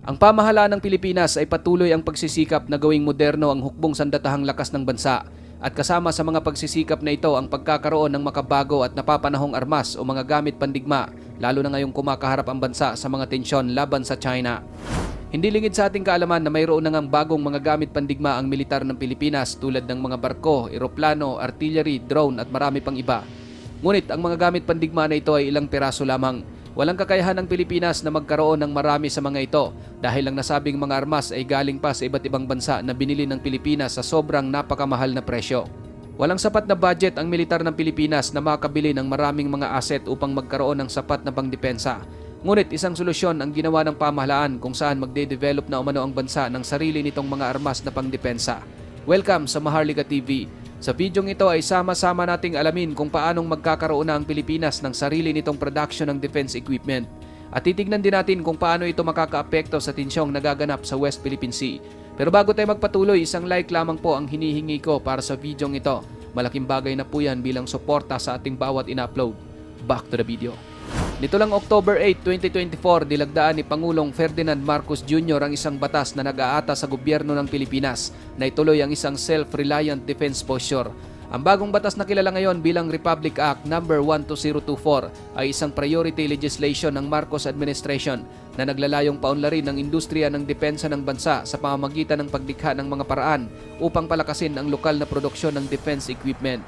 Ang pamahalaan ng Pilipinas ay patuloy ang pagsisikap na gawing moderno ang hukbong sandatahang lakas ng bansa at kasama sa mga pagsisikap na ito ang pagkakaroon ng makabago at napapanahong armas o mga gamit pandigma, lalo na ngayong kumakaharap ang bansa sa mga tensyon laban sa China. Hindi lingid sa ating kaalaman na mayroon na ngang bagong mga gamit pandigma ang militar ng Pilipinas tulad ng mga barko, eroplano, artillery, drone at marami pang iba. Ngunit ang mga gamit pandigma na ito ay ilang piraso lamang. Walang kakayahan ng Pilipinas na magkaroon ng marami sa mga ito dahil ang nasabing mga armas ay galing pa sa iba't ibang bansa na binili ng Pilipinas sa sobrang napakamahal na presyo. Walang sapat na budget ang militar ng Pilipinas na makabili ng maraming mga asset upang magkaroon ng sapat na pangdepensa. Ngunit isang solusyon ang ginawa ng pamahalaan kung saan magde-develop na umano ang bansa ng sarili nitong mga armas na pangdepensa. Welcome sa Maharlika TV. Sa videong ito ay sama-sama nating alamin kung paanong magkakaroon na ang Pilipinas ng sarili nitong production ng defense equipment. At titignan din natin kung paano ito makakaapekto sa tensyong nagaganap sa West Philippine Sea. Pero bago tayo magpatuloy, isang like lamang po ang hinihingi ko para sa videong ito. Malaking bagay na po yan bilang suporta sa ating bawat in-upload. Back to the video. Nito lang October 8, 2024, dilagdaan ni Pangulong Ferdinand Marcos Jr. ang isang batas na nag-aata sa gobyerno ng Pilipinas na ituloy ang isang self-reliant defense posture. Ang bagong batas na kilala ngayon bilang Republic Act No. 12024 ay isang priority legislation ng Marcos administration na naglalayong paunlarin ang industriya ng depensa ng bansa sa pamamagitan ng paglikha ng mga paraan upang palakasin ang lokal na produksyon ng defense equipment.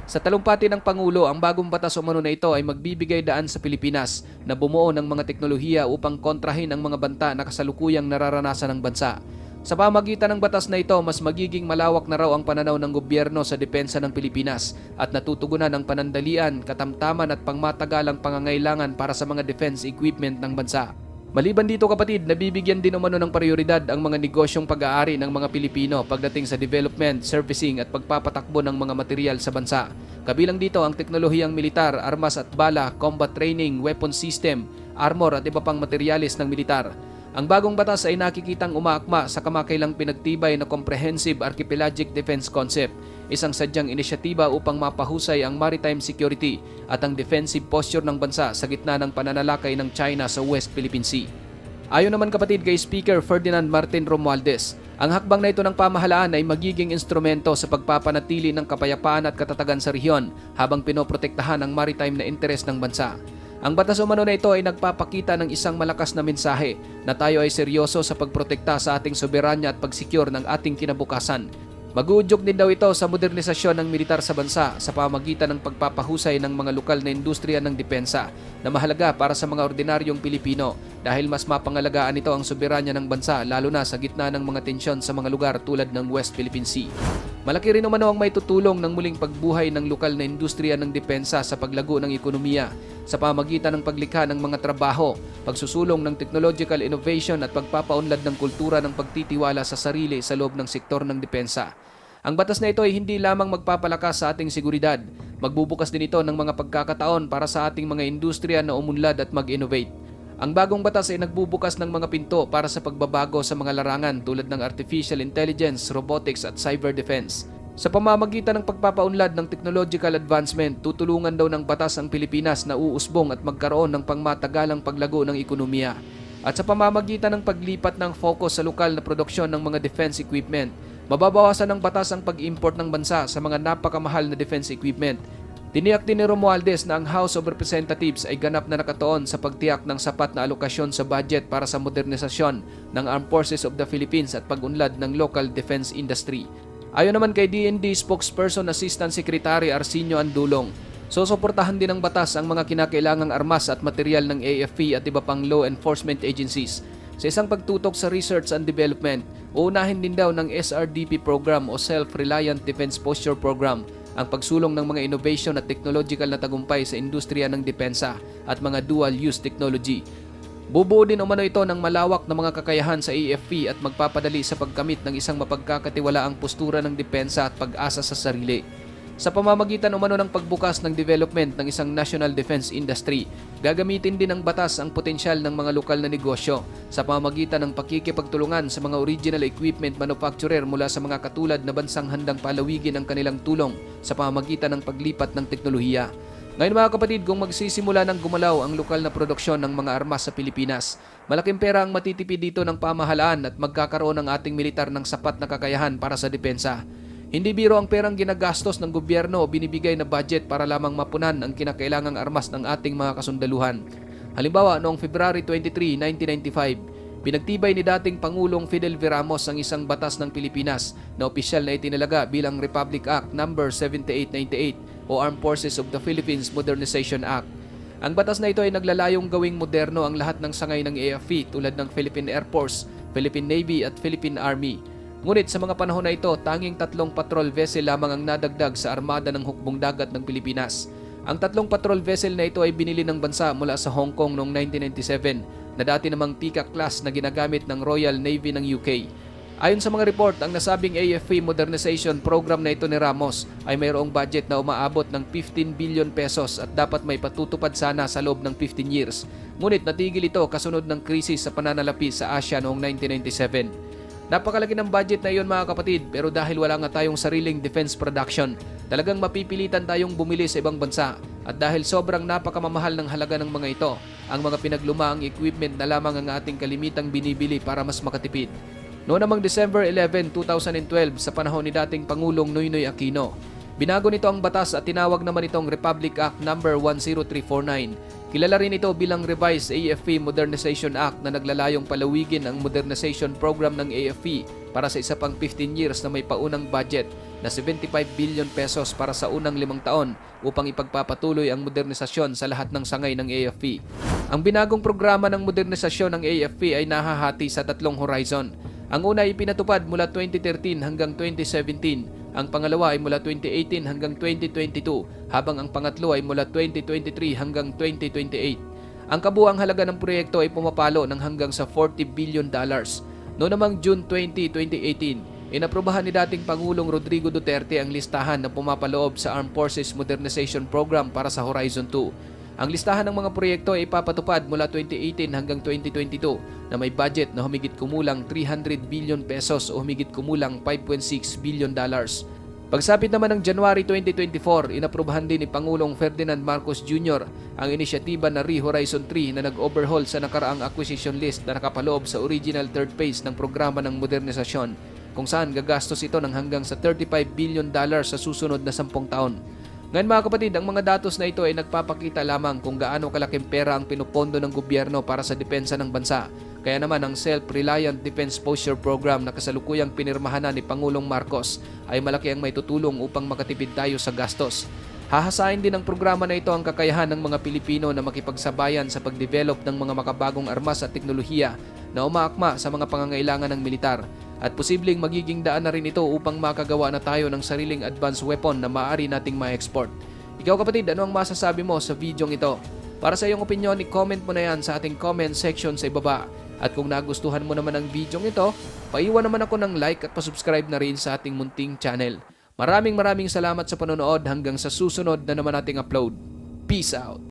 Sa talumpati ng Pangulo, ang bagong batas umano na ito ay magbibigay daan sa Pilipinas na bumuo ng mga teknolohiya upang kontrahin ang mga banta na kasalukuyang nararanasan ng bansa. Sa pamamagitan ng batas na ito, mas magiging malawak na raw ang pananaw ng gobyerno sa depensa ng Pilipinas at natutugunan ang panandalian, katamtaman at pangmatagalang pangangailangan para sa mga defense equipment ng bansa. Maliban dito kapatid, nabibigyan din umano ng prioridad ang mga negosyong pag-aari ng mga Pilipino pagdating sa development, servicing at pagpapatakbo ng mga material sa bansa. Kabilang dito ang teknolohiyang militar, armas at bala, combat training, weapon system, armor at iba pang materyales ng militar. Ang bagong batas ay nakikitang umaakma sa kamakailang pinagtibay na Comprehensive Archipelagic Defense Concept, isang sadyang inisyatiba upang mapahusay ang maritime security at ang defensive posture ng bansa sa gitna ng pananalakay ng China sa West Philippine Sea. Ayon naman kapatid kay Speaker Ferdinand Martin Romualdez, ang hakbang na ito ng pamahalaan ay magiging instrumento sa pagpapanatili ng kapayapaan at katatagan sa rehiyon habang pinoprotektahan ang maritime na interes ng bansa. Ang batas umano na ito ay nagpapakita ng isang malakas na mensahe na tayo ay seryoso sa pagprotekta sa ating soberanya at pagsekyur ng ating kinabukasan. Mag-uudyok din daw ito sa modernisasyon ng militar sa bansa sa pamamagitan ng pagpapahusay ng mga lokal na industriya ng depensa na mahalaga para sa mga ordinaryong Pilipino dahil mas mapangalagaan ito ang soberanya ng bansa lalo na sa gitna ng mga tensyon sa mga lugar tulad ng West Philippine Sea. Malaki rin umano ang may tutulong ng muling pagbuhay ng lokal na industriya ng depensa sa paglago ng ekonomiya sa pamamagitan ng paglikha ng mga trabaho, pagsusulong ng technological innovation at pagpapaunlad ng kultura ng pagtitiwala sa sarili sa loob ng sektor ng depensa. Ang batas na ito ay hindi lamang magpapalakas sa ating seguridad, magbubukas din ito ng mga pagkakataon para sa ating mga industriya na umunlad at mag-innovate. Ang bagong batas ay nagbubukas ng mga pinto para sa pagbabago sa mga larangan tulad ng artificial intelligence, robotics at cyber defense. Sa pamamagitan ng pagpapaunlad ng technological advancement, tutulungan daw ng batas ang Pilipinas na uusbong at magkaroon ng pangmatagalang paglago ng ekonomiya. At sa pamamagitan ng paglipat ng focus sa lokal na produksyon ng mga defense equipment, mababawasan ng batas ang pag-import ng bansa sa mga napakamahal na defense equipment. Tiniyak din ni Romualdez na ang House of Representatives ay ganap na nakatuon sa pagtiyak ng sapat na alokasyon sa budget para sa modernisasyon ng Armed Forces of the Philippines at pag-unlad ng local defense industry. Ayon naman kay DND Spokesperson Assistant Secretary Arsenio Andulong, susuportahan din ng batas ang mga kinakailangang armas at material ng AFP at iba pang law enforcement agencies. Sa isang pagtutok sa research and development, uunahin din daw ng SRDP program o Self-Reliant Defense Posture Program ang pagsulong ng mga innovation at technological na tagumpay sa industriya ng depensa at mga dual-use technology. Bubuo din umano ito ng malawak na mga kakayahan sa AFP at magpapadali sa pagkamit ng isang mapagkakatiwalaang postura ng depensa at pag-asa sa sarili. Sa pamamagitan umano ng pagbukas ng development ng isang national defense industry, gagamitin din ng batas ang potensyal ng mga lokal na negosyo sa pamamagitan ng pakikipagtulungan sa mga original equipment manufacturer mula sa mga katulad na bansang handang palawigin ang kanilang tulong sa pamamagitan ng paglipat ng teknolohiya. Ngayon mga kapatid, kung magsisimula ng gumalaw ang lokal na produksyon ng mga armas sa Pilipinas, Malaking pera ang matitipid dito ng pamahalaan at magkakaroon ng ating militar ng sapat na kakayahan para sa depensa. Hindi biro ang perang ginagastos ng gobyerno o binibigay na budget para lamang mapunan ang kinakailangang armas ng ating mga kasundaluhan. Halimbawa, noong February 23, 1995, pinagtibay ni dating Pangulong Fidel V. Ramos ang isang batas ng Pilipinas na opisyal na itinalaga bilang Republic Act No. 7898 o Armed Forces of the Philippines Modernization Act. Ang batas na ito ay naglalayong gawing moderno ang lahat ng sangay ng AFP tulad ng Philippine Air Force, Philippine Navy at Philippine Army. Ngunit sa mga panahon na ito, tanging 3 patrol vessel lamang ang nadagdag sa armada ng hukbong dagat ng Pilipinas. Ang 3 patrol vessel na ito ay binili ng bansa mula sa Hong Kong noong 1997 na dati namang Peacock class na ginagamit ng Royal Navy ng UK. Ayon sa mga report, ang nasabing AFP modernization program na ito ni Ramos ay mayroong budget na umaabot ng 15 billion pesos at dapat may patutupad sana sa loob ng 15 years. Ngunit natigil ito kasunod ng krisis sa pananalapi sa Asia noong 1997. Napakalaki ng budget na iyon mga kapatid, pero dahil wala nga tayong sariling defense production, talagang mapipilitan tayong bumili sa ibang bansa. At dahil sobrang napakamamahal ng halaga ng mga ito, ang mga pinaglumaang equipment na lamang ang ating kalimitang binibili para mas makatipid. Noong namang December 11, 2012 sa panahon ni dating Pangulong Noynoy Aquino, binago nito ang batas at tinawag naman itong Republic Act No. 10349. Kilala rin ito bilang Revised AFP Modernization Act na naglalayong palawigin ang modernization program ng AFP para sa isa pang 15 years na may paunang budget na 75 billion pesos para sa unang 5 taon upang ipagpapatuloy ang modernisasyon sa lahat ng sangay ng AFP. Ang binagong programa ng modernisasyon ng AFP ay nahahati sa 3 horizon. Ang una ay pinatupad mula 2013 hanggang 2017, ang pangalawa ay mula 2018 hanggang 2022, habang ang pangatlo ay mula 2023 hanggang 2028. Ang kabuuang halaga ng proyekto ay pumapalo ng hanggang sa $40 billion. Noong namang June 20, 2018, inaprubahan ni dating Pangulong Rodrigo Duterte ang listahan na pumapaloob sa Armed Forces Modernization Program para sa Horizon 2. Ang listahan ng mga proyekto ay ipapatupad mula 2018 hanggang 2022 na may budget na humigit kumulang 300 billion pesos o humigit kumulang $5.6 billion. Pagsapit naman ng January 2024, inaprubahan din ni Pangulong Ferdinand Marcos Jr. ang inisyatiba na Re-Horizon 3 na nag-overhaul sa nakaraang acquisition list na nakapaloob sa original third phase ng programa ng modernisasyon, kung saan gagastos ito ng hanggang sa $35 billion sa susunod na 10 taon. Ngayon mga kapatid, ang mga datos na ito ay nagpapakita lamang kung gaano kalaking pera ang pinupondo ng gobyerno para sa depensa ng bansa. Kaya naman ang Self-Reliant Defense Posture Program na kasalukuyang pinirmahan ni Pangulong Marcos ay malaki ang may tutulong upang makatipid tayo sa gastos. Hahasain din ng programa na ito ang kakayahan ng mga Pilipino na makipagsabayan sa pagdevelop ng mga makabagong armas at teknolohiya na umaakma sa mga pangangailangan ng militar. At posibleng magiging daan na rin ito upang makagawa na tayo ng sariling advanced weapon na maaari nating ma-export. Ikaw kapatid, ano ang masasabi mo sa videong ito? Para sa iyong opinion, i-comment mo na yan sa ating comment section sa ibaba. At kung nagustuhan mo naman ang videong ito, paiwan naman ako ng like at pasubscribe na rin sa ating munting channel. Maraming salamat sa panonood, hanggang sa susunod na naman nating upload. Peace out!